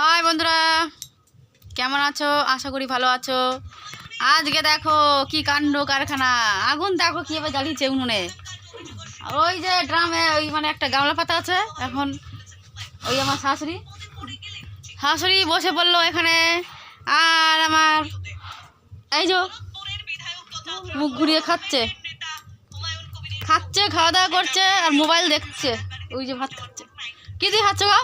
High বন্ধুরা, কেমন আছো? আশা করি ভালো আছো। আজকে দেখো কি কাণ্ড কারখানা, আগুন দেখো কীভাবে জ্বালিয়েছে উনুনে। ওই যে ড্রামে ওই মানে একটা গামলা পাতা আছে, এখন ওই আমার শাশুড়ি শাশুড়ি বসে পড়লো এখানে। আর আমার এই যে মুখ ঘুরিয়ে খাচ্ছে খাচ্ছে খাওয়া দাওয়া করছে আর মোবাইল দেখছে। ওই যে ভাত খাচ্ছে। কি দিয়ে খাচ্ছ গো?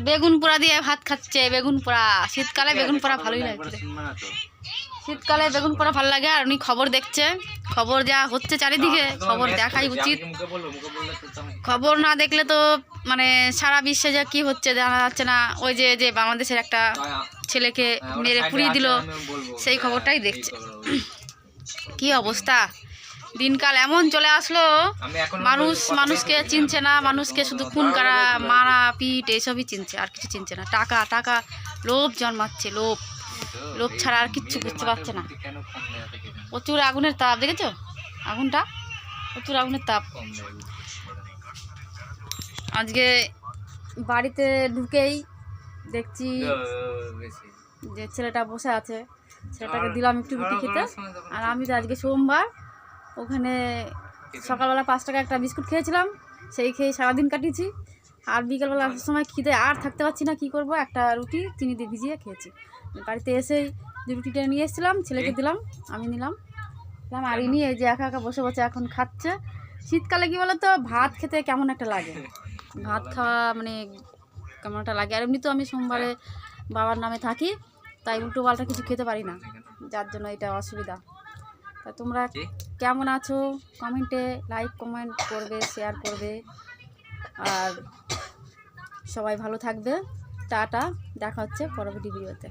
বেগুন পোড়া দিয়ে ভাত খাচ্ছে। বেগুন পোড়া, শীতকালে বেগুন পোড়া ভালোই লাগে। শীতকালে বেগুন পোড়া ভালো লাগে। আর উনি খবর দেখছে, খবর যা হচ্ছে চারিদিকে, খবর দেখাই উচিত। খবর না দেখলে তো মানে সারা বিশ্বে যা কি হচ্ছে জানা যাচ্ছে না। ওই যে যে বাংলাদেশের একটা ছেলেকে মেরে পুড়িয়ে দিল, সেই খবরটাই দেখছে। কি অবস্থা, দিনকাল এমন চলে আসলো, মানুষ মানুষকে চিনছে না। মানুষকে শুধু খুন করা, মারা পিট এইসবই চিনছে, আর কিছু চিনছে না। টাকা টাকা লোভ জন্মাচ্ছে, লোভ লোভ ছাড়া আর কিচ্ছু বুঝতে পারছে না। প্রচুর আগুনের তাপ, দেখেছো আগুনটা? প্রচুর আগুনের তাপ। আজকে বাড়িতে ঢুকেই দেখছি যে ছেলেটা বসে আছে, ছেলেটাকে দিলাম একটু রুটি খেতে। আর আমি তো আজকে সোমবার, ওখানে সকালবেলা 5 টাকা একটা বিস্কুট খেয়েছিলাম, সেই খেয়ে সারাদিন কাটিয়েছি। আর বিকেলবেলা আসার সময় খিদে আর থাকতে পারছি না, কি করব, একটা রুটি চিনি দিয়ে ভিজিয়ে খেয়েছি। বাড়িতে এসেই যে রুটিটা নিয়ে এসেছিলাম ছেলেকে দিলাম, আমি নিলাম। আর ইনি এই যে একা একা বসে বসে এখন খাচ্ছে। শীতকালে কি বলো তো, ভাত খেতে কেমন একটা লাগে, ভাত খাওয়া মানে কেমন একটা লাগে। আর এমনি তো আমি সোমবারে বাবার নামে থাকি, তাই উল্টো পাল্টা কিছু খেতে পারি না, যার জন্য এটা অসুবিধা। তা তোমরা কেমন আছো? কমেন্টে লাইক কমেন্ট করবে, শেয়ার করবে। আর সবাই ভালো থাকবে। টাটা, দেখা হচ্ছে পরবর্তী ভিডিওতে।